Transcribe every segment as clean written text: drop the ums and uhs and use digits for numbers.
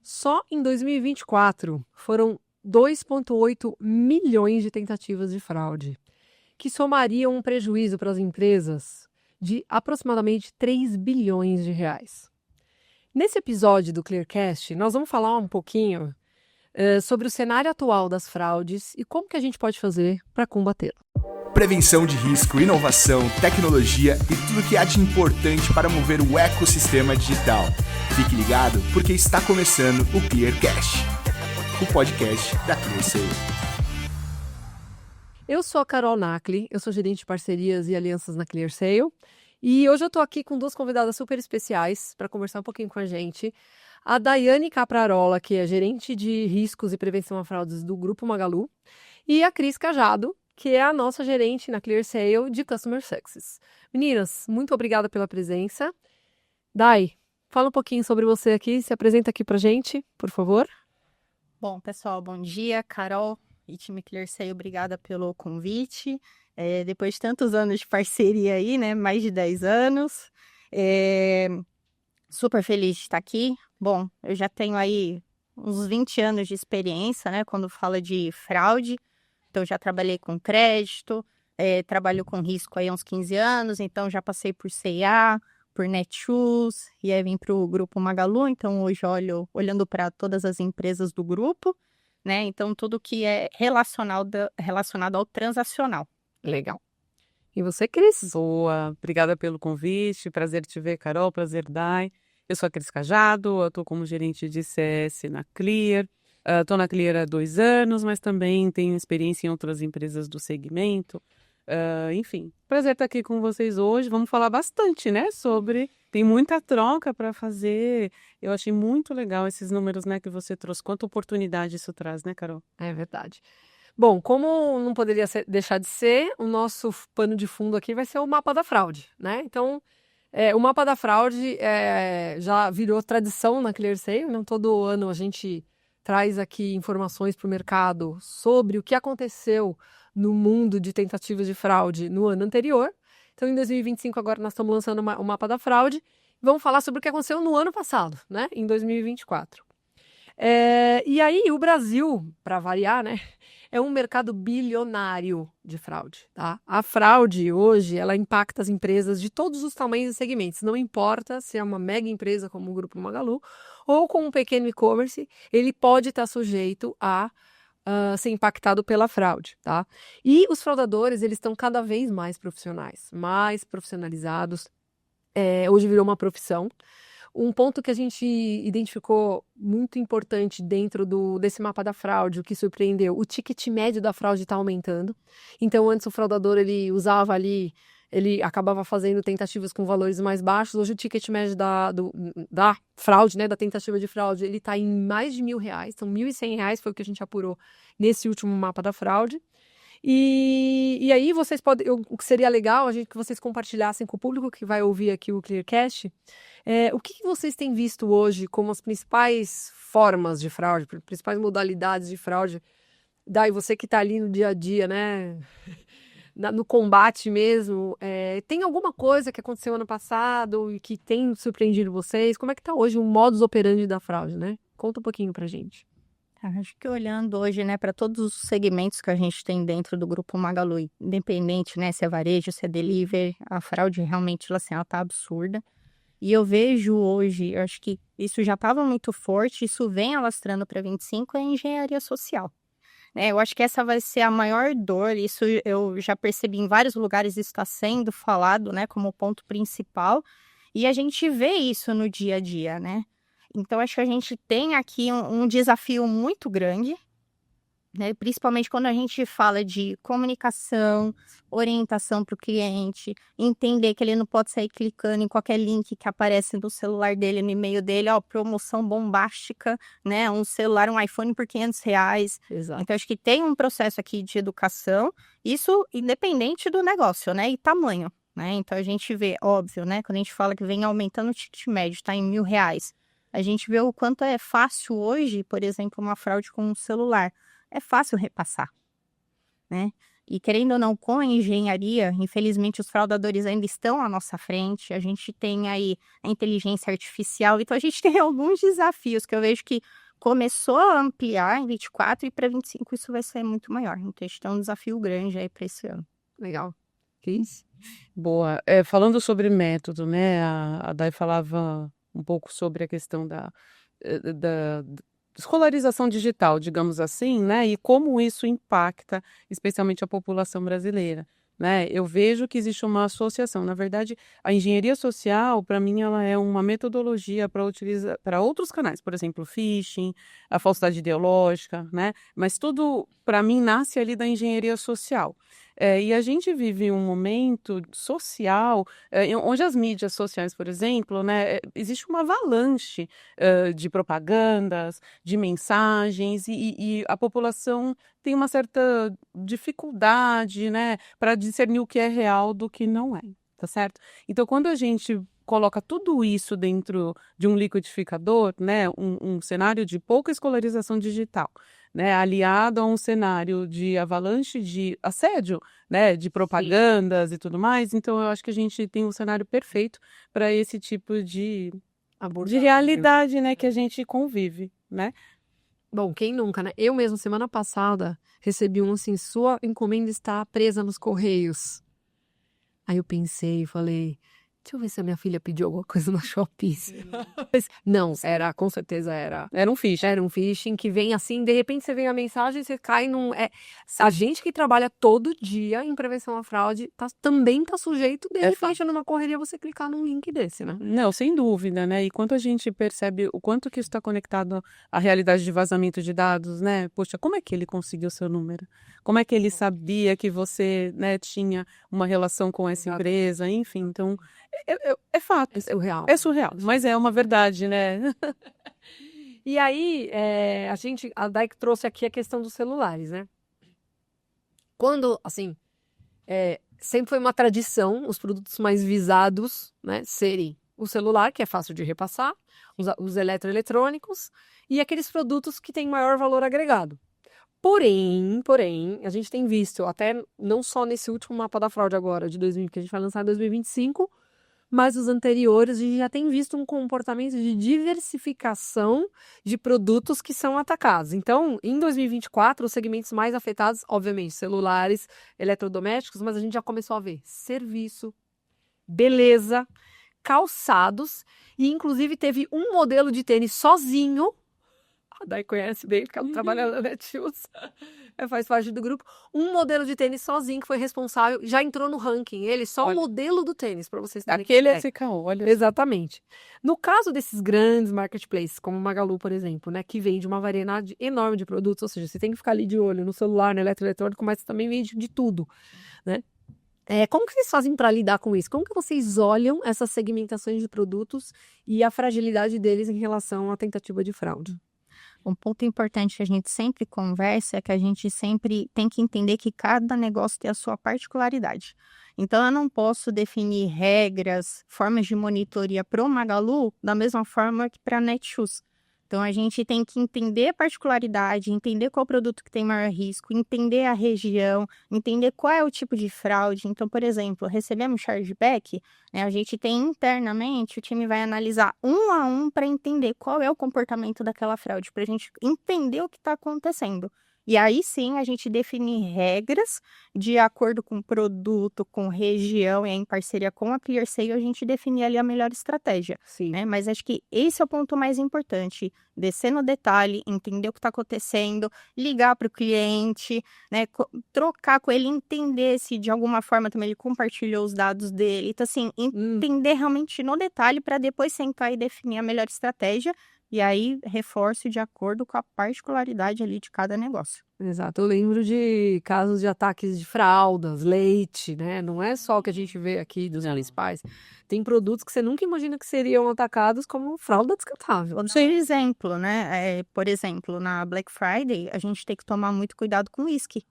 Só em 2024 foram 2,8 milhões de tentativas de fraude, que somariam um prejuízo para as empresas de aproximadamente 3 bilhões de reais. Nesse episódio do Clearcast, nós vamos falar um pouquinho sobre o cenário atual das fraudes e como que a gente pode fazer para combatê-lo. Prevenção de risco, inovação, tecnologia e tudo que há de importante para mover o ecossistema digital. Fique ligado porque está começando o Clearcast, o podcast da ClearSale. Eu sou a Carol Nacli, eu sou gerente de parcerias e alianças na ClearSale e hoje eu estou aqui com duas convidadas super especiais para conversar um pouquinho com a gente. A Daiane Caprarola, que é gerente de riscos e prevenção a fraudes do Grupo Magalu, e a Cris Cajado, que é a nossa gerente na ClearSale de Customer Success. Meninas, muito obrigada pela presença. Dai, fala um pouquinho sobre você aqui, se apresenta aqui pra gente, por favor. Bom, pessoal, bom dia. Carol e time ClearSale, obrigada pelo convite. Depois de tantos anos de parceria aí, né, mais de 10 anos, super feliz de estar aqui. Bom, eu já tenho aí uns 20 anos de experiência, né, quando fala de fraude. Então, já trabalhei com crédito, trabalho com risco aí há uns 15 anos, então já passei por C&A, por Netshoes, e aí vim para o Grupo Magalu, então hoje olhando para todas as empresas do grupo, né? Então, tudo que é relacionado ao transacional. Legal. E você, Cris? Boa, obrigada pelo convite, prazer te ver, Carol, prazer, Dai. Eu sou a Cris Cajado, eu estou como gerente de CS na Clear. Estou na Clear há 2 anos, mas também tenho experiência em outras empresas do segmento. Enfim, prazer estar aqui com vocês hoje. Vamos falar bastante, né, sobre... Tem muita troca para fazer. Eu achei muito legal esses números, né, que você trouxe. Quanta oportunidade isso traz, né, Carol? É verdade. Bom, como não poderia deixar de ser, o nosso pano de fundo aqui vai ser o mapa da fraude, né? Então, o mapa da fraude já virou tradição na ClearSale, né? Todo ano a gente traz aqui informações para o mercado sobre o que aconteceu no mundo de tentativas de fraude no ano anterior. Então, em 2025, agora nós estamos lançando o mapa da fraude. Vamos falar sobre o que aconteceu no ano passado, né? Em 2024. E aí, o Brasil, para variar, né? É um mercado bilionário de fraude, tá? A fraude, hoje, ela impacta as empresas de todos os tamanhos e segmentos. Não importa se é uma mega empresa como o Grupo Magalu ou com um pequeno e-commerce, ele pode estar sujeito a ser impactado pela fraude, tá? E os fraudadores, eles estão cada vez mais profissionais, mais profissionalizados. Hoje virou uma profissão. Um ponto que a gente identificou muito importante dentro desse mapa da fraude, o que surpreendeu, o ticket médio da fraude está aumentando. Então, antes o fraudador ele usava ali, ele acabava fazendo tentativas com valores mais baixos. Hoje o ticket médio da fraude, né, da tentativa de fraude, ele está em mais de R$1.000. Então, R$1.100 foi o que a gente apurou nesse último mapa da fraude. E aí vocês podem, o que seria legal que vocês compartilhassem com o público que vai ouvir aqui o Clearcast, o que vocês têm visto hoje como as principais formas de fraude, principais modalidades de fraude. Dai, você que está ali no dia a dia, né, no combate mesmo, tem alguma coisa que aconteceu ano passado e que tem surpreendido vocês? Como é que está hoje o modus operandi da fraude, né? Conta um pouquinho pra gente. Acho que olhando hoje, né, para todos os segmentos que a gente tem dentro do Grupo Magalu, independente, né, se é varejo, se é delivery, a fraude realmente, assim, ela tá absurda. E eu vejo hoje, eu acho que isso já estava muito forte, isso vem alastrando para 25, é a engenharia social. Né? Eu acho que essa vai ser a maior dor, isso eu já percebi em vários lugares, isso está sendo falado, né, como ponto principal, e a gente vê isso no dia a dia, né? Então, acho que a gente tem aqui um desafio muito grande, né? Principalmente quando a gente fala de comunicação, orientação para o cliente, entender que ele não pode sair clicando em qualquer link que aparece no celular dele, no e-mail dele, promoção bombástica, né? Um celular, um iPhone por R$500. Exato. Então, acho que tem um processo aqui de educação, isso independente do negócio, né? E tamanho, né? Então, a gente vê, óbvio, né? Quando a gente fala que vem aumentando o ticket médio, tá em R$1.000. A gente vê o quanto é fácil hoje, por exemplo, uma fraude com um celular. É fácil repassar, né? E querendo ou não, com a engenharia, infelizmente os fraudadores ainda estão à nossa frente. A gente tem aí a inteligência artificial, então a gente tem alguns desafios que eu vejo que começou a ampliar em 24 e para 25 isso vai ser muito maior. Então a gente tem um desafio grande aí para esse ano. Legal. Cris? Boa. Falando sobre método, né? A Day falava um pouco sobre a questão da escolarização digital, digamos assim, né? E como isso impacta especialmente a população brasileira, né? Eu vejo que existe uma associação. Na verdade, a engenharia social, para mim, ela é uma metodologia para utilizar para outros canais, por exemplo, o phishing, a falsidade ideológica, né? Mas tudo, para mim, nasce ali da engenharia social. E a gente vive um momento social onde as mídias sociais, por exemplo, né, existe uma avalanche de propagandas, de mensagens, e a população tem uma certa dificuldade, né, para discernir o que é real do que não é, tá certo? Então, quando a gente coloca tudo isso dentro de um liquidificador, né, um cenário de pouca escolarização digital, né, aliado a um cenário de avalanche de assédio, né, de propagandas e tudo mais, então eu acho que a gente tem um cenário perfeito para esse tipo de realidade, né, que a gente convive, né? Bom, quem nunca, né? Eu mesmo, semana passada, recebi um assim, sua encomenda está presa nos correios. Aí eu pensei e falei, deixa eu ver se a minha filha pediu alguma coisa na Shopee. Não, com certeza era. Era um phishing. Era um phishing que vem assim, de repente você vê a mensagem e você cai num... a gente que trabalha todo dia em prevenção à fraude também tá sujeito, de repente, numa correria, você clicar num link desse, né? Não, sem dúvida, né? E quanto a gente percebe o quanto que isso está conectado à realidade de vazamento de dados, né? Poxa, como é que ele conseguiu seu número? Como é que ele sabia que você, né, tinha uma relação com essa empresa? Enfim, então... É fato. É surreal. É surreal, mas é uma verdade, né? E aí, a Day trouxe aqui a questão dos celulares, né? Quando, assim, sempre foi uma tradição os produtos mais visados, né, serem o celular, que é fácil de repassar, os eletroeletrônicos e aqueles produtos que têm maior valor agregado. Porém, a gente tem visto, até não só nesse último mapa da fraude agora, de 2020, que a gente vai lançar em 2025, mas os anteriores a gente já tem visto um comportamento de diversificação de produtos que são atacados. Então, em 2024, os segmentos mais afetados, obviamente, celulares, eletrodomésticos, mas a gente já começou a ver serviço, beleza, calçados, e inclusive teve um modelo de tênis sozinho. A Day conhece bem, porque ela trabalha na Netshoes, faz parte do grupo. Um modelo de tênis sozinho que foi responsável, já entrou no ranking. Ele só o modelo do tênis, para vocês terem Aquele é SKU, olha. Exatamente. No caso desses grandes marketplaces, como o Magalu, por exemplo, né, que vende uma variedade enorme de produtos, ou seja, você tem que ficar ali de olho no celular, no eletroeletrônico, mas também vende de tudo, né? Como que vocês fazem para lidar com isso? Como que vocês olham essas segmentações de produtos e a fragilidade deles em relação à tentativa de fraude? Um ponto importante que a gente sempre conversa é que a gente sempre tem que entender que cada negócio tem a sua particularidade. Então, eu não posso definir regras, formas de monitoria para o Magalu da mesma forma que para a Netshoes. Então, a gente tem que entender a particularidade, entender qual produto que tem maior risco, entender a região, entender qual é o tipo de fraude. Então, por exemplo, recebemos chargeback, né, a gente tem internamente, o time vai analisar um a um para entender qual é o comportamento daquela fraude, para a gente entender o que está acontecendo. E aí sim a gente definir regras de acordo com o produto, com região, e aí em parceria com a ClearSale a gente definir ali a melhor estratégia. Sim. Né? Mas acho que esse é o ponto mais importante, descer no detalhe, entender o que está acontecendo, ligar para o cliente, né? Trocar com ele, entender se de alguma forma também ele compartilhou os dados dele. Então assim, entender realmente no detalhe para depois sentar e definir a melhor estratégia. E aí, reforço de acordo com a particularidade ali de cada negócio. Exato. Eu lembro de casos de ataques de fraldas, leite, né? Não é só o que a gente vê aqui dos principais. Tem produtos que você nunca imagina que seriam atacados como fralda descartável. Vou dar um exemplo, né? Por exemplo, na Black Friday, a gente tem que tomar muito cuidado com o uísque.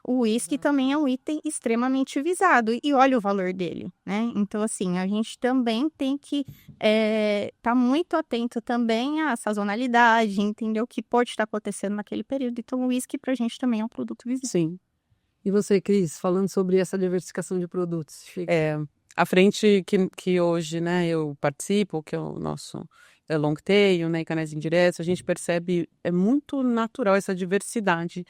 O uísque também é um item extremamente visado e olha o valor dele, né? Então, assim, a gente também tem que estar muito atento também à sazonalidade, entender o que pode estar acontecendo naquele período. Então, o uísque pra gente também é um produto visível. Sim. E você, Cris, falando sobre essa diversificação de produtos? A frente que hoje, né, eu participo, que é o nosso long tail, né, e canais indiretos, a gente percebe, é muito natural essa diversidade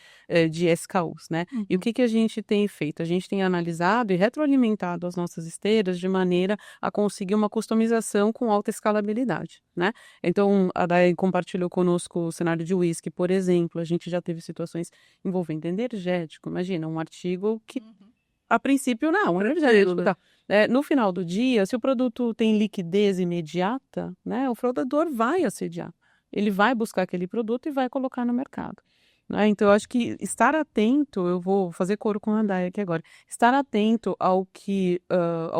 de SKUs, né? E o que a gente tem feito? A gente tem analisado e retroalimentado as nossas esteiras de maneira a conseguir uma customização com alta escalabilidade, né? Então, a Dai compartilhou conosco o cenário de whisky, por exemplo, a gente já teve situações envolvendo energético, imagina, um artigo que a princípio não, energético, tá? No final do dia, se o produto tem liquidez imediata, né, o fraudador vai assediar. Ele vai buscar aquele produto e vai colocar no mercado. Né? Então, eu acho que estar atento, eu vou fazer coro com a Dai aqui agora, estar atento ao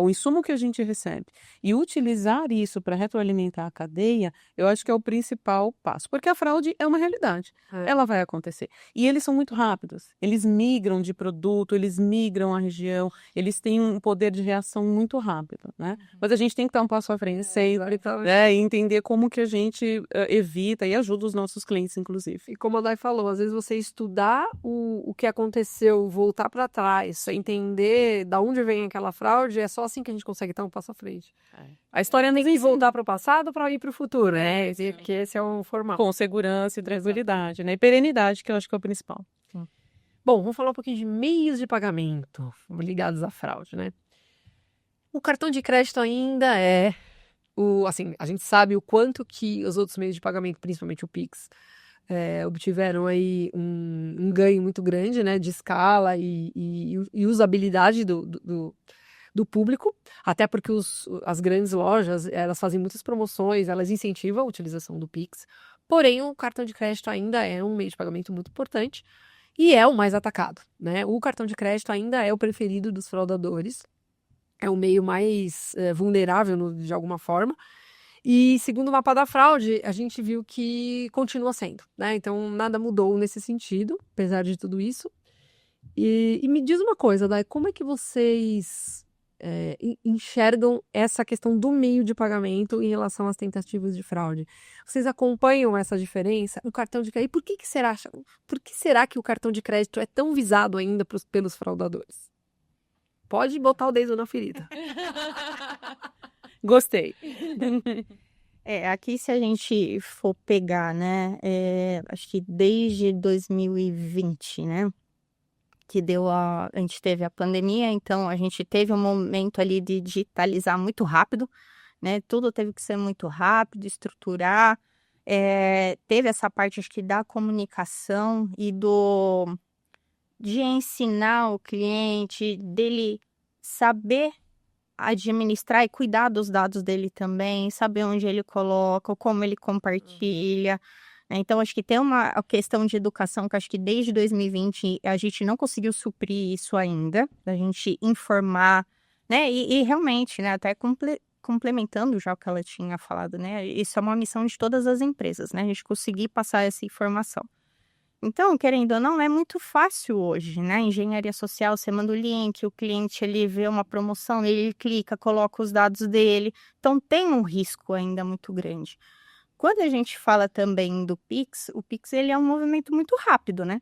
insumo que a gente recebe e utilizar isso para retroalimentar a cadeia, eu acho que é o principal passo. Porque a fraude é uma realidade, ela vai acontecer. E eles são muito rápidos, eles migram de produto, eles migram a região, eles têm um poder de reação muito rápido, né? Mas a gente tem que dar um passo à frente sempre, né? E entender como que a gente evita e ajuda os nossos clientes, inclusive. E como a Dai falou, às vezes você estudar o que aconteceu, voltar para trás, entender de onde vem aquela fraude, é só assim que a gente consegue dar um passo à frente. A história não tem que voltar para o passado para ir para o futuro, né? Porque esse é o formato. Com segurança e tranquilidade, né? E perenidade, que eu acho que é o principal. Bom, vamos falar um pouquinho de meios de pagamento ligados à fraude, né? O cartão de crédito ainda é assim, a gente sabe o quanto que os outros meios de pagamento, principalmente o Pix, obtiveram aí um ganho muito grande, né, de escala e usabilidade do público, até porque as grandes lojas, elas fazem muitas promoções, elas incentivam a utilização do Pix, porém o cartão de crédito ainda é um meio de pagamento muito importante e é o mais atacado, né? O cartão de crédito ainda é o preferido dos fraudadores, é o meio mais vulnerável de alguma forma. E segundo o mapa da fraude, a gente viu que continua sendo, né? Então, nada mudou nesse sentido, apesar de tudo isso. E me diz uma coisa, Dai, como é que vocês enxergam essa questão do meio de pagamento em relação às tentativas de fraude? Vocês acompanham essa diferença? O cartão de crédito, por que será que o cartão de crédito é tão visado ainda pelos fraudadores? Pode botar o dedo na ferida. Gostei. Aqui se a gente for pegar, né, acho que desde 2020, né, que a gente teve a pandemia, então a gente teve um momento ali de digitalizar muito rápido, né, tudo teve que ser muito rápido, estruturar, teve essa parte, acho que da comunicação e de ensinar o cliente, dele saber administrar e cuidar dos dados dele também, saber onde ele coloca, como ele compartilha. Então, acho que tem uma questão de educação que acho que desde 2020 a gente não conseguiu suprir isso ainda, da gente informar, né? E realmente, né, até complementando já o que ela tinha falado, né? Isso é uma missão de todas as empresas, né? A gente conseguir passar essa informação. Então, querendo ou não, é muito fácil hoje, né? Engenharia social, você manda o link, o cliente ele vê uma promoção, ele clica, coloca os dados dele. Então, tem um risco ainda muito grande. Quando a gente fala também do Pix, o Pix ele é um movimento muito rápido, né?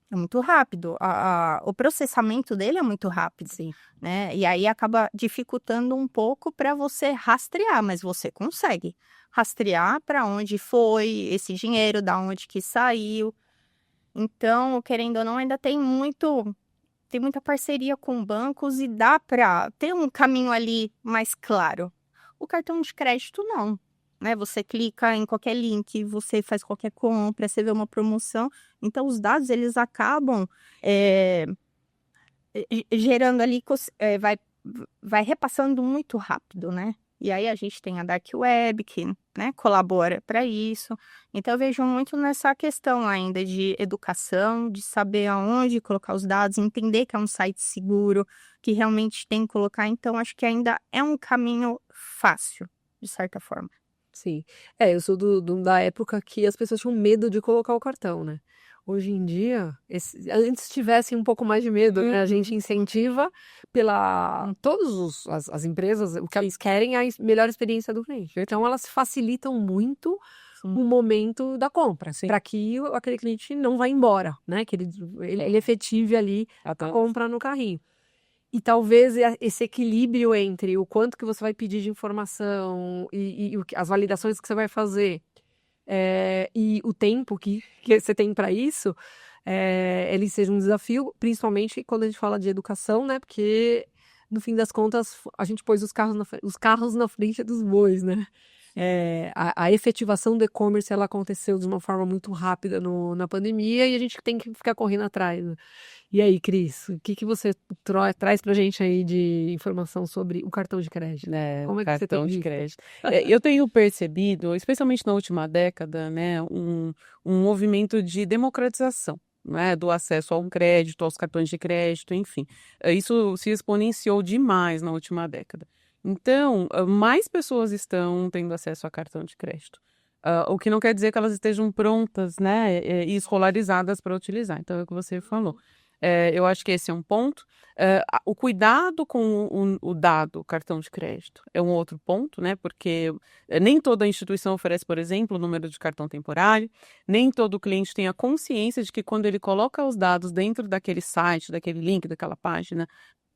É muito rápido. O processamento dele é muito rápido, Sim. Né? E aí acaba dificultando um pouco para você rastrear, mas você consegue rastrear para onde foi esse dinheiro, da onde que saiu. Então, querendo ou não, ainda tem muita parceria com bancos e dá para ter um caminho ali mais claro. O cartão de crédito não, né? Você clica em qualquer link, você faz qualquer compra, você vê uma promoção. Então, os dados, eles acabam gerando ali, vai repassando muito rápido, né? E aí a gente tem a Dark Web, que, né, colabora para isso. Então, eu vejo muito nessa questão ainda de educação, de saber aonde colocar os dados, entender que é um site seguro, que realmente tem que colocar. Então, acho que ainda é um caminho fácil, de certa forma. Sim. Eu sou da época que as pessoas tinham medo de colocar o cartão, né? Hoje em dia, antes tivessem um pouco mais de medo, né? A gente incentiva todas as empresas, o que elas querem é a melhor experiência do cliente. Então, elas facilitam muito o momento da compra, para que aquele cliente não vá embora, né? Que ele efetive ali a compra no carrinho. E talvez esse equilíbrio entre o quanto que você vai pedir de informação e as validações que você vai fazer e o tempo que você tem para isso, ele seja um desafio, principalmente quando a gente fala de educação, né? Porque, no fim das contas, a gente pôs os carros na frente dos bois, né? A efetivação do e-commerce ela aconteceu de uma forma muito rápida na pandemia e a gente tem que ficar correndo atrás. E aí, Cris, o que você traz pra gente aí de informação sobre o cartão de crédito? Como é que você Cartão tem de visto? crédito. Eu tenho percebido, especialmente na última década, né, um movimento de democratização, né, do acesso ao crédito, aos cartões de crédito, enfim. Isso se exponenciou demais na última década. Então, mais pessoas estão tendo acesso a cartão de crédito. O que não quer dizer que elas estejam prontas, né, e escolarizadas para utilizar. Então, é o que você falou. Eu acho que esse é um ponto. O cuidado com o dado cartão de crédito é um outro ponto, né? Porque nem toda instituição oferece, por exemplo, o número de cartão temporário, nem todo cliente tem a consciência de que quando ele coloca os dados dentro daquele site, daquele link, daquela página,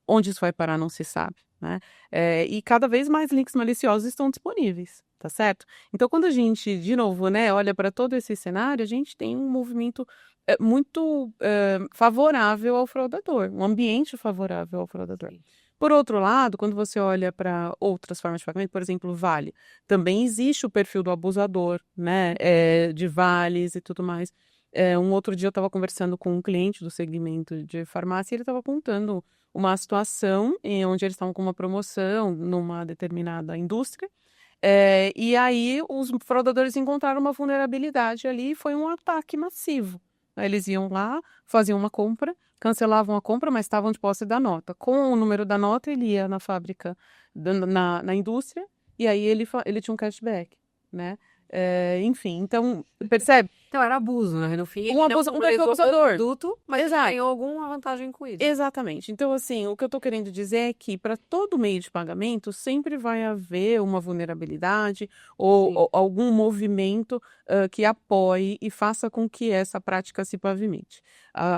onde isso vai parar não se sabe, né? E cada vez mais links maliciosos estão disponíveis, tá certo? Então, quando a gente, de novo, né, olha para todo esse cenário, a gente tem um movimento muito favorável ao fraudador, um ambiente favorável ao fraudador. Por outro lado, quando você olha para outras formas de pagamento, por exemplo, Vale, também existe o perfil do abusador, né, de vales e tudo mais. Um outro dia eu estava conversando com um cliente do segmento de farmácia e ele estava apontando uma situação onde eles estavam com uma promoção numa determinada indústria. E aí os fraudadores encontraram uma vulnerabilidade ali e foi um ataque massivo. Eles iam lá, faziam uma compra, cancelavam a compra, mas estavam de posse da nota. Com o número da nota, ele ia na fábrica, na indústria, e aí ele tinha um cashback, né? Enfim, então, percebe? Então era abuso, né? No fim, ele Um não perfil utilizou o abusador. produto, mas ele Exato. ganhou alguma vantagem com isso. Exatamente. Então, assim, o que eu estou querendo dizer é que para todo meio de pagamento sempre vai haver uma vulnerabilidade ou algum movimento que apoie e faça com que essa prática se pavimente.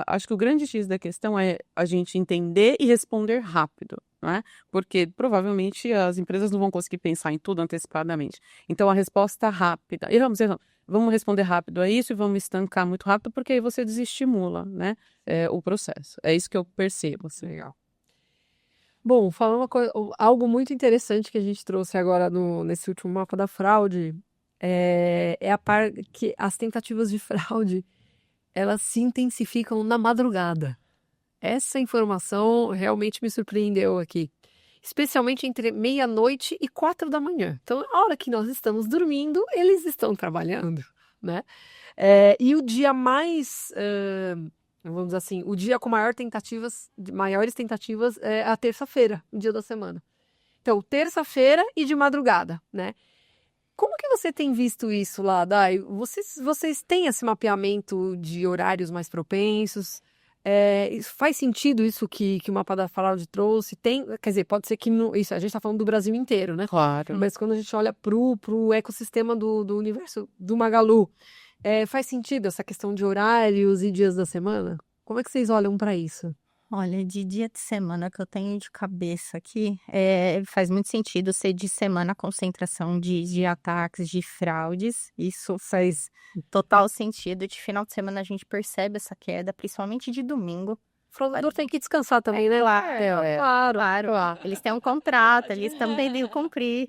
Acho que o grande X da questão é a gente entender e responder rápido, né? Porque provavelmente as empresas não vão conseguir pensar em tudo antecipadamente. Então, a resposta rápida. Vamos responder rápido a isso e vamos estancar muito rápido, porque aí você desestimula, né, o processo. É isso que eu percebo. Assim. Legal. Bom, falando algo muito interessante que a gente trouxe agora nesse último mapa da fraude, a parte que as tentativas de fraude, elas se intensificam na madrugada. Essa informação realmente me surpreendeu aqui. Especialmente entre meia-noite e 4 da manhã. Então, a hora que nós estamos dormindo, eles estão trabalhando, né? E o dia mais, vamos dizer assim, o dia com maiores tentativas é a terça-feira, o dia da semana. Então, terça-feira e de madrugada, né? Como que você tem visto isso lá, Dai? Vocês têm esse mapeamento de horários mais propensos? Faz sentido isso que o mapa da fraude trouxe? Quer dizer, pode ser que isso, a gente está falando do Brasil inteiro, né? Claro. Mas quando a gente olha pro ecossistema do universo do Magalu, faz sentido essa questão de horários e dias da semana? Como é que vocês olham para isso? Olha, de dia de semana que eu tenho de cabeça aqui, faz muito sentido ser de semana a concentração de ataques, de fraudes. Isso faz total sentido. De final de semana a gente percebe essa queda, principalmente de domingo. O fraudador tem que descansar também, né? Claro. Eles têm um contrato, eles também têm que cumprir.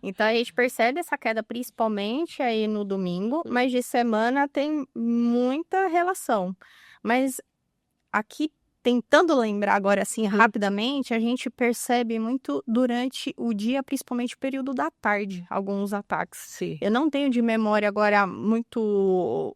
Então a gente percebe essa queda principalmente aí no domingo, mas de semana tem muita relação. Mas aqui, tentando lembrar agora assim rapidamente, a gente percebe muito durante o dia, principalmente o período da tarde, alguns ataques. Sim. Eu não tenho de memória agora muito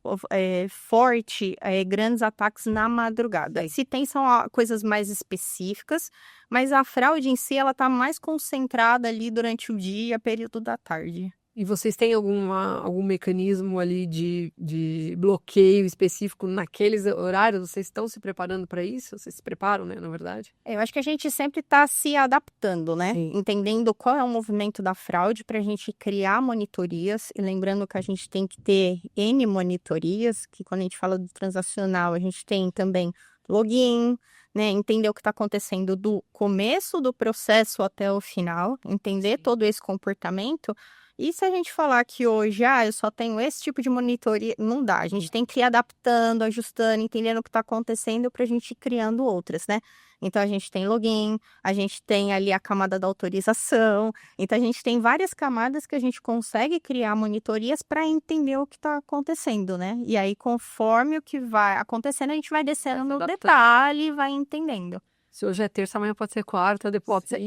forte grandes ataques na madrugada. Se tem, são coisas mais específicas, mas a fraude em si, ela tá mais concentrada ali durante o dia, período da tarde. E vocês têm algum mecanismo ali de bloqueio específico naqueles horários? Vocês estão se preparando para isso? Vocês se preparam, né, na verdade? Eu acho que a gente sempre está se adaptando, né? Sim. Entendendo qual é o movimento da fraude para a gente criar monitorias. E lembrando que a gente tem que ter N monitorias, que quando a gente fala do transacional, a gente tem também login, né? Entender o que está acontecendo do começo do processo até o final, entender todo esse comportamento. E se a gente falar que hoje, eu só tenho esse tipo de monitoria, não dá. A gente tem que ir adaptando, ajustando, entendendo o que está acontecendo para a gente ir criando outras, né? Então, a gente tem login, a gente tem ali a camada da autorização. Então, a gente tem várias camadas que a gente consegue criar monitorias para entender o que está acontecendo, né? E aí, conforme o que vai acontecendo, a gente vai descendo no detalhe e vai entendendo. Se hoje é terça, amanhã pode ser quarta, depois pode ser...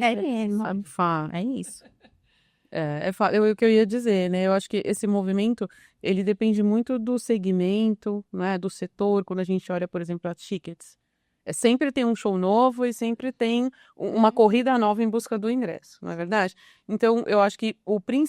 É isso. É o que eu ia dizer, né? Eu acho que esse movimento, ele depende muito do segmento, né? Do setor, quando a gente olha, por exemplo, as tickets. Sempre tem um show novo e sempre tem uma corrida nova em busca do ingresso, não é verdade? Então, eu acho que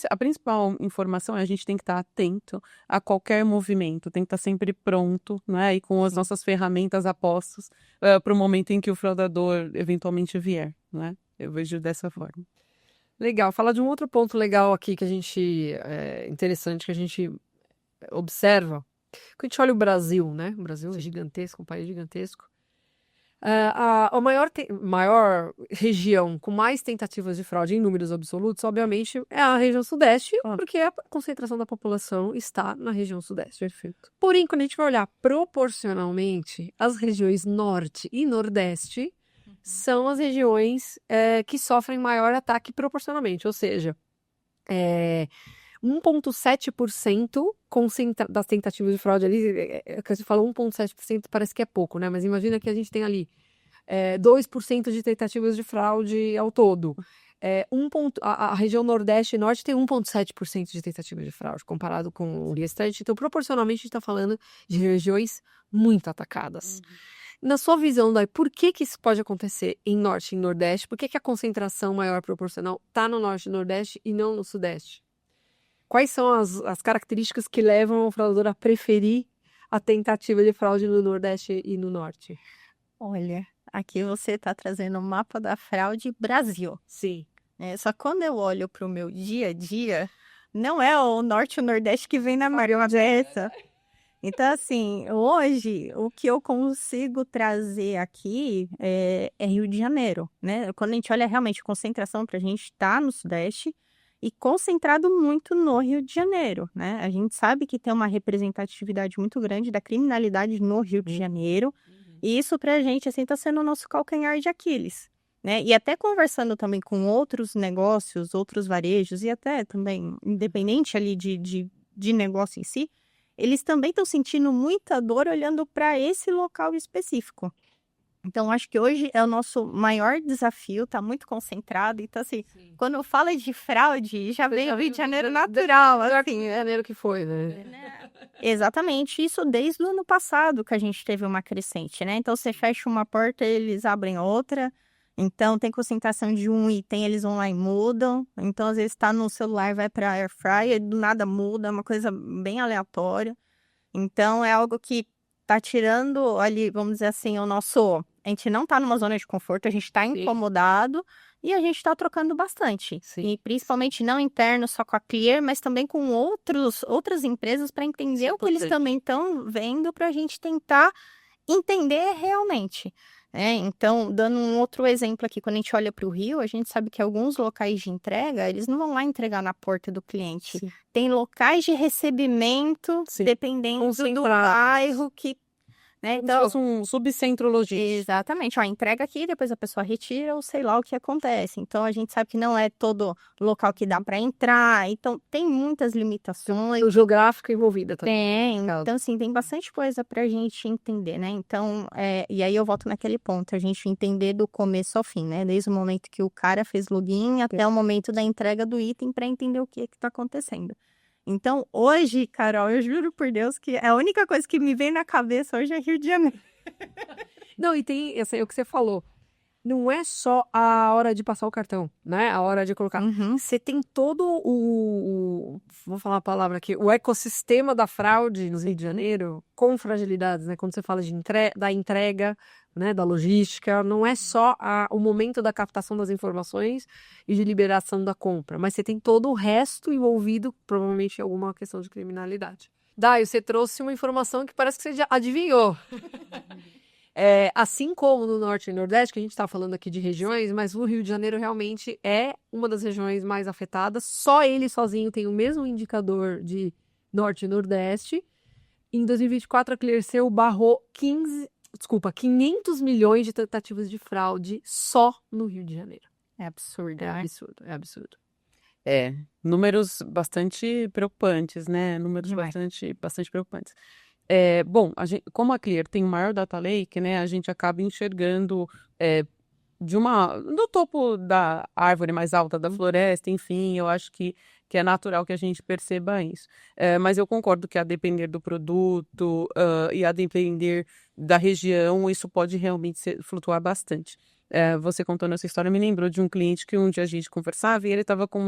a principal informação é a gente tem que estar atento a qualquer movimento, tem que estar sempre pronto, né? E com as nossas ferramentas a postos para o momento em que o fraudador eventualmente vier, né? Eu vejo dessa forma. Legal. Falar de um outro ponto legal aqui que a gente... interessante, que a gente observa. Quando a gente olha o Brasil, né? O Brasil é gigantesco, um país gigantesco. A maior região com mais tentativas de fraude em números absolutos, obviamente, é a região sudeste, porque a concentração da população está na região sudeste. Perfeito. Porém, quando a gente vai olhar proporcionalmente, as regiões norte e nordeste são as regiões que sofrem maior ataque proporcionalmente, ou seja, 1,7% das tentativas de fraude ali, que você falou 1,7% parece que é pouco, né? Mas imagina que a gente tem ali 2% de tentativas de fraude ao todo. A região Nordeste e Norte tem 1,7% de tentativas de fraude, comparado com o restante. Então, proporcionalmente, a gente está falando de regiões muito atacadas. Na sua visão, Dai, por que isso pode acontecer em Norte e Nordeste? Por que a concentração maior proporcional está no Norte e Nordeste e não no Sudeste? Quais são as características que levam o fraudador a preferir a tentativa de fraude no Nordeste e no Norte? Olha, aqui você está trazendo o mapa da fraude Brasil. Sim. Só que quando eu olho para o meu dia a dia, não é o Norte e o Nordeste que vem na Maria Odessa. Então, assim, hoje, o que eu consigo trazer aqui é Rio de Janeiro, né? Quando a gente olha realmente a concentração para a gente estar no Sudeste e concentrado muito no Rio de Janeiro, né? A gente sabe que tem uma representatividade muito grande da criminalidade no Rio de Janeiro e isso para a gente, assim, está sendo o nosso calcanhar de Aquiles, né? E até conversando também com outros negócios, outros varejos e até também, independente ali de negócio em si, eles também estão sentindo muita dor olhando para esse local específico. Então, acho que hoje é o nosso maior desafio, está muito concentrado. Então, assim, quando eu falo de fraude, já vem o Rio de Janeiro natural. Assim. Rio de Janeiro que foi, né? Exatamente. Isso desde o ano passado que a gente teve uma crescente, né? Então, você fecha uma porta, eles abrem outra. Então, tem concentração de um item, eles vão lá e mudam. Então, às vezes, está no celular, vai para a air fryer, do nada muda, é uma coisa bem aleatória. Então, é algo que está tirando ali, vamos dizer assim, o nosso... A gente não está numa zona de conforto, a gente está incomodado e a gente está trocando bastante. Sim. E principalmente não interno, só com a Clear, mas também com outras empresas para entender o que eles também estão vendo para a gente tentar entender realmente. Então, dando um outro exemplo aqui, quando a gente olha para o Rio, a gente sabe que alguns locais de entrega, eles não vão lá entregar na porta do cliente. Sim. Tem locais de recebimento, dependendo do bairro que... Então, fosse um subcentro logístico. Exatamente. Entrega aqui, depois a pessoa retira ou sei lá o que acontece. Então, a gente sabe que não é todo local que dá para entrar. Então, tem muitas limitações. O geográfico envolvido também. Tem. Então, assim, tem bastante coisa para a gente entender, né? Então, e aí eu volto naquele ponto. A gente entender do começo ao fim, né? Desde o momento que o cara fez login até o momento da entrega do item para entender o que está acontecendo. Então, hoje, Carol, eu juro por Deus que a única coisa que me vem na cabeça hoje é Rio de Janeiro. Não, e tem, assim, é o que você falou. não é só a hora de passar o cartão, né? A hora de colocar. Uhum. Você tem todo vou falar a palavra aqui, o ecossistema da fraude no Rio de Janeiro com fragilidades, né? Quando você fala da entrega, né? Da logística, não é só o momento da captação das informações e de liberação da compra, mas você tem todo o resto envolvido, provavelmente em alguma questão de criminalidade. Dai, você trouxe uma informação que parece que você já adivinhou. Assim como no Norte e Nordeste, que a gente está falando aqui de regiões, mas o Rio de Janeiro realmente é uma das regiões mais afetadas. Só ele sozinho tem o mesmo indicador de Norte e Nordeste. Em 2024, a Clearseal barrou 500 milhões de tentativas de fraude só no Rio de Janeiro. É absurdo, É né? absurdo, é absurdo. Números bastante preocupantes, né? Números Demais. bastante preocupantes. Bom, como a Clear tem o maior data lake, né? A gente acaba enxergando no topo da árvore mais alta da floresta, enfim, eu acho que é natural que a gente perceba isso. Mas eu concordo que a depender do produto e a depender da região, isso pode realmente flutuar bastante. Você contando essa história me lembrou de um cliente que um dia a gente conversava e ele estava com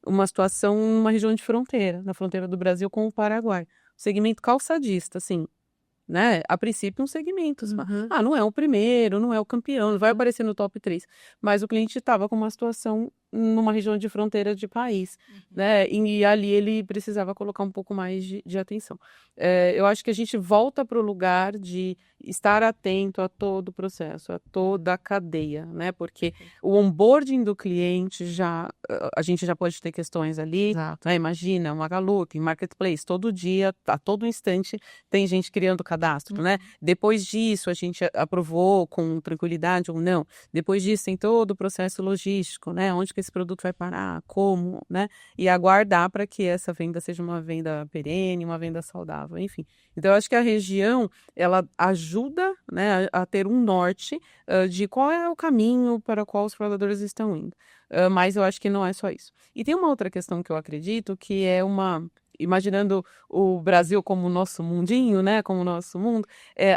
uma situação numa região de fronteira, na fronteira do Brasil com o Paraguai. Segmento calçadista, assim, né? A princípio, um segmento. Uhum. Não é o primeiro, não é o campeão, não vai aparecer no top 3. Mas o cliente estava com uma situação numa região de fronteira de país, né? E ali ele precisava colocar um pouco mais de atenção. Eu acho que a gente volta para o lugar de estar atento a todo o processo, a toda a cadeia, né? Porque o onboarding do cliente a gente já pode ter questões ali, Exato. né? Imagina, uma Magalu, em marketplace, todo dia, a todo instante, tem gente criando cadastro, né? Depois disso, a gente aprovou com tranquilidade ou não. Depois disso, tem todo o processo logístico, né? Onde que esse produto vai parar, como, né? E aguardar para que essa venda seja uma venda perene, uma venda saudável, enfim. Então, eu acho que a região, ela ajuda, né, a ter um norte de qual é o caminho para o qual os fraudadores estão indo. Mas eu acho que não é só isso. E tem uma outra questão que eu acredito, que é imaginando o Brasil como o nosso mundinho, né, como o nosso mundo,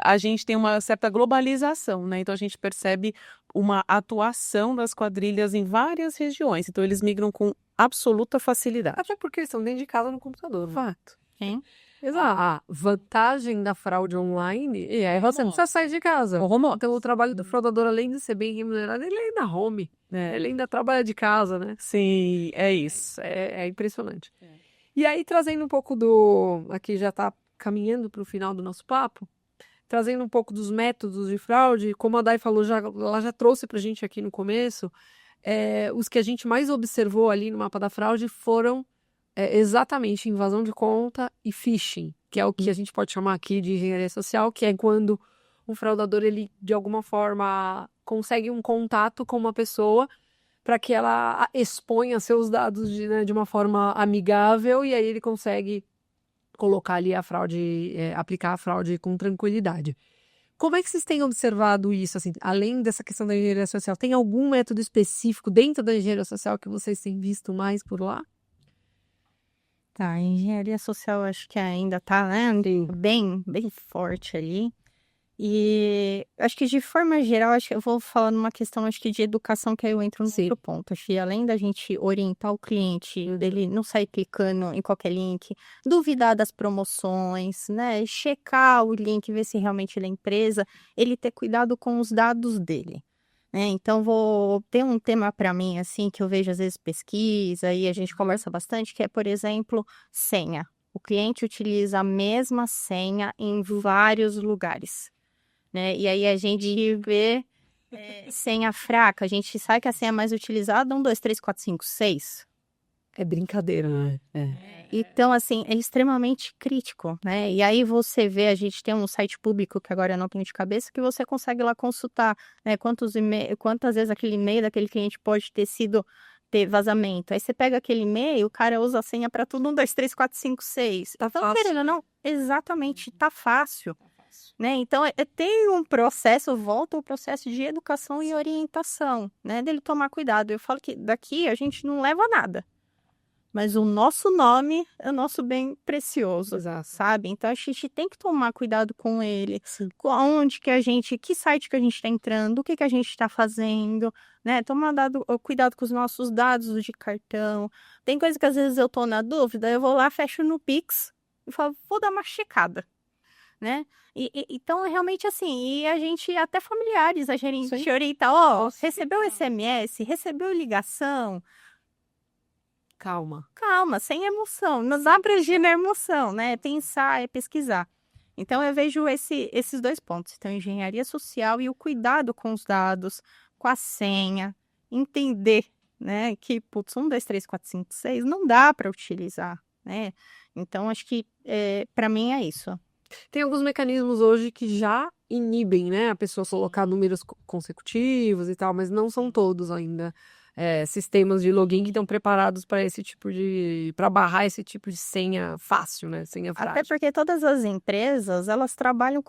a gente tem uma certa globalização, né, então a gente percebe uma atuação das quadrilhas em várias regiões, então eles migram com absoluta facilidade. Até porque eles estão dentro de casa no computador. Né? Fato. Sim. Exato. A vantagem da fraude online você não precisa sair de casa. Então, o trabalho do fraudador, além de ser bem remunerado, ele ainda home. Ele ainda trabalha de casa, né? Sim, é isso. É impressionante. E aí, trazendo um pouco aqui já está caminhando para o final do nosso papo, trazendo um pouco dos métodos de fraude, como a Dai falou, ela já trouxe para a gente aqui no começo, os que a gente mais observou ali no mapa da fraude foram exatamente invasão de conta e phishing, que é o que a gente pode chamar aqui de engenharia social, que é quando um fraudador, ele de alguma forma consegue um contato com uma pessoa para que ela exponha seus dados de uma forma amigável e aí ele consegue colocar ali a fraude, aplicar a fraude com tranquilidade. Como é que vocês têm observado isso, assim, além dessa questão da engenharia social? Tem algum método específico dentro da engenharia social que vocês têm visto mais por lá? Tá, a engenharia social acho que ainda tá, né, bem forte ali. E acho que de forma geral, acho que eu vou falar numa questão, acho que de educação, que aí eu entro no outro ponto. Acho que além da gente orientar o cliente, dele não sair clicando em qualquer link, duvidar das promoções, né, checar o link, ver se realmente ele é empresa, ele ter cuidado com os dados dele. Então, ter um tema para mim, assim, que eu vejo às vezes pesquisa e a gente conversa bastante, que é, por exemplo, senha. O cliente utiliza a mesma senha em vários lugares, né? E aí a gente vê senha fraca, a gente sabe que a senha mais utilizada é 1, 2, 3, 4, 5, 6. É brincadeira, né? Então, assim, é extremamente crítico, né? E aí você vê, a gente tem um site público que agora eu não tenho de cabeça, que você consegue lá consultar, né, quantas vezes aquele e-mail daquele cliente pode ter vazamento. Aí você pega aquele e-mail, o cara usa a senha para tudo, 1, 2, 3, 4, 5, 6. Tá Então, fácil. querendo ou não, exatamente, tá fácil. Né? Então, tem um processo, volta ao processo de educação e orientação, né? Dele tomar cuidado. Eu falo que daqui a gente não leva nada. mas o nosso nome é o nosso bem precioso, Exato. sabe? Então a gente tem que tomar cuidado com ele, com onde que a gente, que site que a gente está entrando, o que que a gente está fazendo, né? Tomar cuidado com os nossos dados de cartão. Tem coisa que às vezes eu tô na dúvida, eu vou lá, fecho no Pix e falo, vou dar uma checada, né? Então, realmente assim, e a gente, até familiares, a gente orienta, recebeu SMS, recebeu ligação, Calma. calma, sem emoção, não dá pra agir na emoção, né? Pensar, pesquisar. Então, eu vejo esses 2 pontos, então, engenharia social e o cuidado com os dados, com a senha, entender, né, que, putz, 1, 2, 3, 4, 5, 6, não dá para utilizar, né? Então, acho que, para mim, é isso. Tem alguns mecanismos hoje que já inibem, né, a pessoa colocar números consecutivos e tal, mas não são todos ainda sistemas de login que estão preparados para esse tipo para barrar esse tipo de senha fácil, né, senha Até frágil. porque todas as empresas, elas trabalham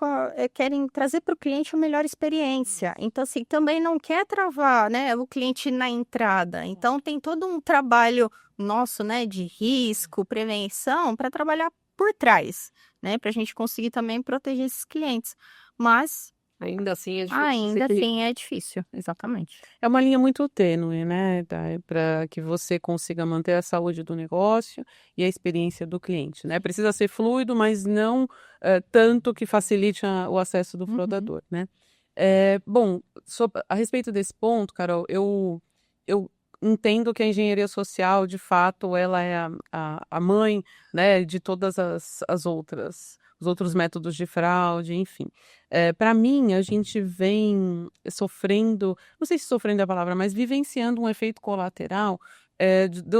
querem trazer para o cliente a melhor experiência. Então, assim, também não quer travar, né, o cliente na entrada. Então, tem todo um trabalho nosso, né, de risco, prevenção, para trabalhar por trás, né, para a gente conseguir também proteger esses clientes. Mas, Ainda assim é difícil. ainda assim, é difícil, exatamente. É uma linha muito tênue, né, para que você consiga manter a saúde do negócio e a experiência do cliente, né? Precisa ser fluido, mas não tanto que facilite o acesso do fraudador, né? Bom, a respeito desse ponto, Carol, eu entendo que a engenharia social, de fato, ela é a mãe, né, de todas as outras, os outros métodos de fraude, enfim. Para mim, a gente vem sofrendo, não sei se sofrendo é a palavra, mas vivenciando um efeito colateral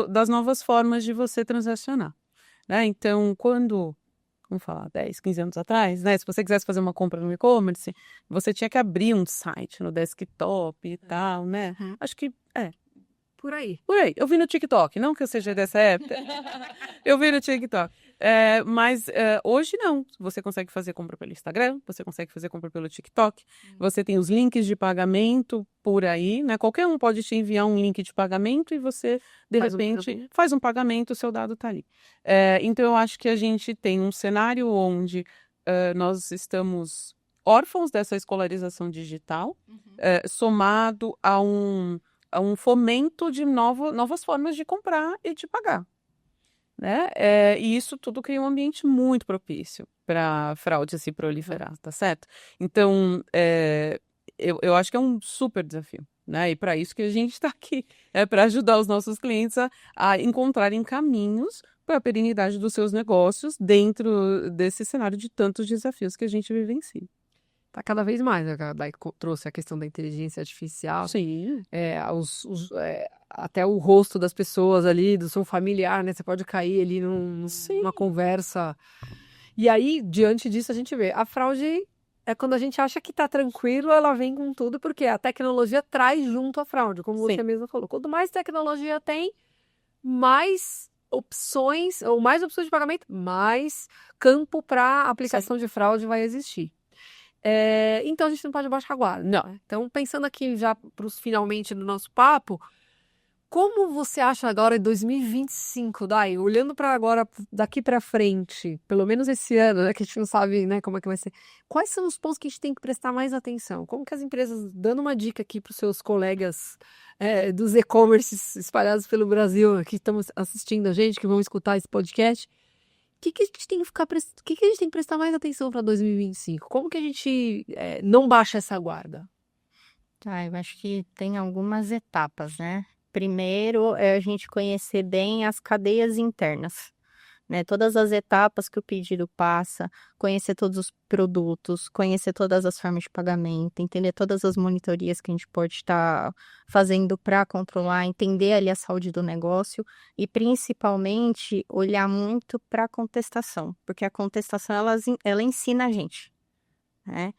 das novas formas de você transacionar, né? Então, vamos falar, 10, 15 anos atrás, né? Se você quisesse fazer uma compra no e-commerce, você tinha que abrir um site no desktop e tal, né? Acho que Por aí. eu vi no TikTok, não que eu seja dessa época. Eu vi no TikTok. Mas hoje não. Você consegue fazer compra pelo Instagram, você consegue fazer compra pelo TikTok, você tem os links de pagamento por aí, né? Qualquer um pode te enviar um link de pagamento e você, de repente, faz um pagamento, o seu dado está ali. Então, eu acho que a gente tem um cenário onde nós estamos órfãos dessa escolarização digital, somado a um fomento de novas formas de comprar e de pagar, né? E isso tudo cria um ambiente muito propício para fraude se proliferar, tá certo? Então, eu acho que é um super desafio, né? E para isso que a gente está aqui, para ajudar os nossos clientes a encontrarem caminhos para a perenidade dos seus negócios dentro desse cenário de tantos desafios que a gente vivencia. Tá cada vez mais, né? Daí trouxe a questão da inteligência artificial. Sim. Até o rosto das pessoas ali, do seu familiar, né? Você pode cair ali numa conversa. E aí, diante disso, a gente vê. A fraude é quando a gente acha que tá tranquilo, ela vem com tudo, porque a tecnologia traz junto a fraude, como você mesma falou. Quanto mais tecnologia tem, mais opções, ou mais opções de pagamento, mais campo para aplicação de fraude vai existir. Então a gente não pode baixar a guarda. Não. Então, pensando aqui já para os finalmente do nosso papo, como você acha agora em 2025, Dai, olhando para agora, daqui para frente, pelo menos esse ano, né, que a gente não sabe, né, como é que vai ser, quais são os pontos que a gente tem que prestar mais atenção? Como que as empresas, dando uma dica aqui para os seus colegas dos e-commerces espalhados pelo Brasil, que estão assistindo a gente, que vão escutar esse podcast, o que a gente tem que prestar mais atenção para 2025? Como que a gente não baixa essa guarda? Tá, eu acho que tem algumas etapas, né? Primeiro é a gente conhecer bem as cadeias internas, né? Todas as etapas que o pedido passa, conhecer todos os produtos, conhecer todas as formas de pagamento, entender todas as monitorias que a gente pode estar fazendo para controlar, entender ali a saúde do negócio e principalmente olhar muito para a contestação, porque a contestação ela ensina a gente, né?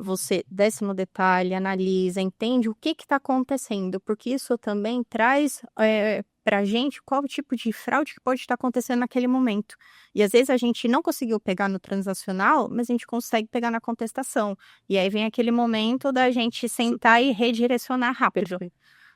Você desce no detalhe, analisa, entende o que está acontecendo, porque isso também traz para a gente qual tipo de fraude que pode estar acontecendo naquele momento. E às vezes a gente não conseguiu pegar no transacional, mas a gente consegue pegar na contestação. E aí vem aquele momento da gente sentar e redirecionar rápido.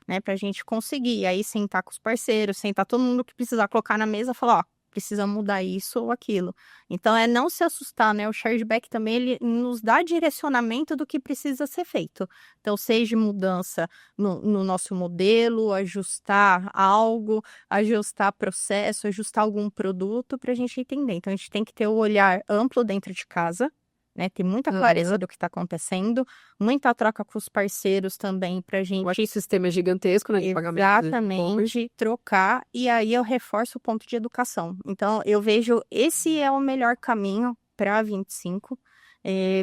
né? Para a gente conseguir aí sentar com os parceiros, sentar todo mundo que precisar colocar na mesa e falar, ó, precisa mudar isso ou aquilo. Então, é não se assustar, né? O chargeback também, ele nos dá direcionamento do que precisa ser feito. Então, seja mudança no nosso modelo, ajustar algo, ajustar processo, ajustar algum produto para a gente entender. Então, a gente tem que ter o olhar amplo dentro de casa, né? Ter muita clareza do que está acontecendo, muita troca com os parceiros também para a gente... O sistema é gigantesco, né? De pagamento. Exatamente, trocar, e aí eu reforço o ponto de educação. Então, eu vejo esse é o melhor caminho para 25,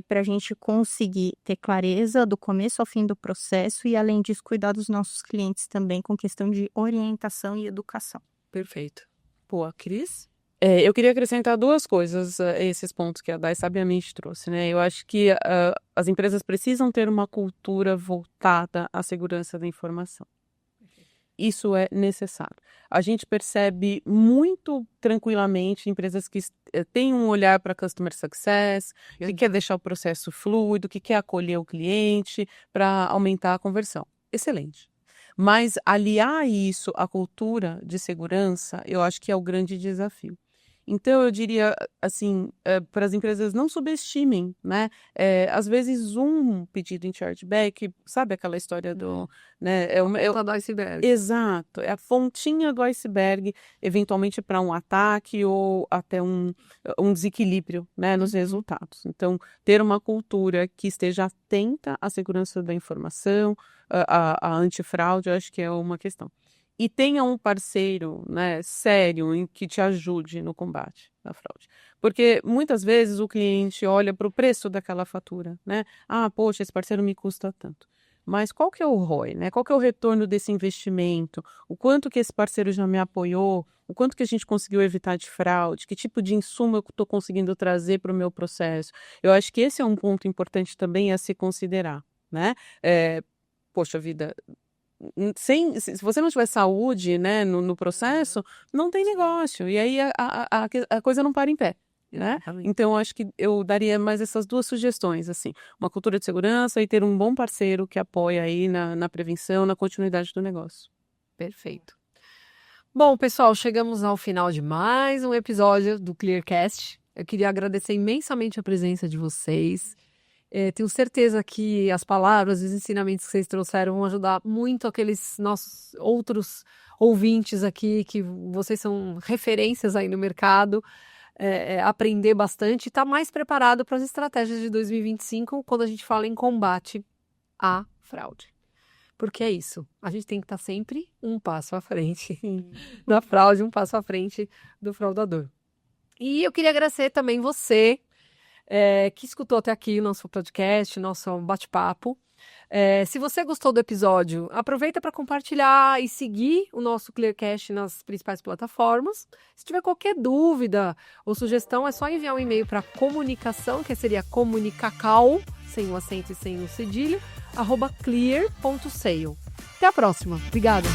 para a gente conseguir ter clareza do começo ao fim do processo e, além disso, cuidar dos nossos clientes também com questão de orientação e educação. Perfeito. Pô, Cris? Eu queria acrescentar 2 coisas a esses pontos que a Dai sabiamente trouxe, né? Eu acho que as empresas precisam ter uma cultura voltada à segurança da informação. Isso é necessário. A gente percebe muito tranquilamente empresas que têm um olhar para customer success, que quer deixar o processo fluido, que quer acolher o cliente para aumentar a conversão. Excelente. Mas aliar isso à cultura de segurança, eu acho que é o grande desafio. Então, eu diria, assim, para as empresas não subestimem, né? Às vezes, um pedido em chargeback, sabe aquela história do... né? Do iceberg. Exato, é a fontinha do iceberg, eventualmente para um ataque ou até um desequilíbrio, né, nos resultados. Então, ter uma cultura que esteja atenta à segurança da informação, à antifraude, eu acho que é uma questão. E tenha um parceiro, né, sério que te ajude no combate da fraude. Porque muitas vezes o cliente olha para o preço daquela fatura, né? Ah, poxa, esse parceiro me custa tanto. Mas qual que é o ROI, né? Qual que é o retorno desse investimento? O quanto que esse parceiro já me apoiou? O quanto que a gente conseguiu evitar de fraude? Que tipo de insumo eu estou conseguindo trazer para o meu processo? Eu acho que esse é um ponto importante também a se considerar, né? Poxa vida... se você não tiver saúde, né, no processo, não tem negócio. E aí a coisa não para em pé, né? Então, acho que eu daria mais essas 2 sugestões, assim. Uma cultura de segurança e ter um bom parceiro que apoia aí na prevenção, na continuidade do negócio. Perfeito. Bom, pessoal, chegamos ao final de mais um episódio do Clearcast. Eu queria agradecer imensamente a presença de vocês. Tenho certeza que as palavras e os ensinamentos que vocês trouxeram vão ajudar muito aqueles nossos outros ouvintes aqui, que vocês são referências aí no mercado, aprender bastante e estar mais preparado para as estratégias de 2025 quando a gente fala em combate à fraude. Porque é isso, a gente tem que estar sempre um passo à frente da fraude, um passo à frente do fraudador. E eu queria agradecer também você, que escutou até aqui o nosso podcast, nosso bate-papo. Se você gostou do episódio, aproveita para compartilhar e seguir o nosso Clearcast nas principais plataformas. Se tiver qualquer dúvida ou sugestão, é só enviar um e-mail para comunicação, que seria comunicacal, sem o acento e sem o cedilho, @clear.sale. Até a próxima. Obrigada.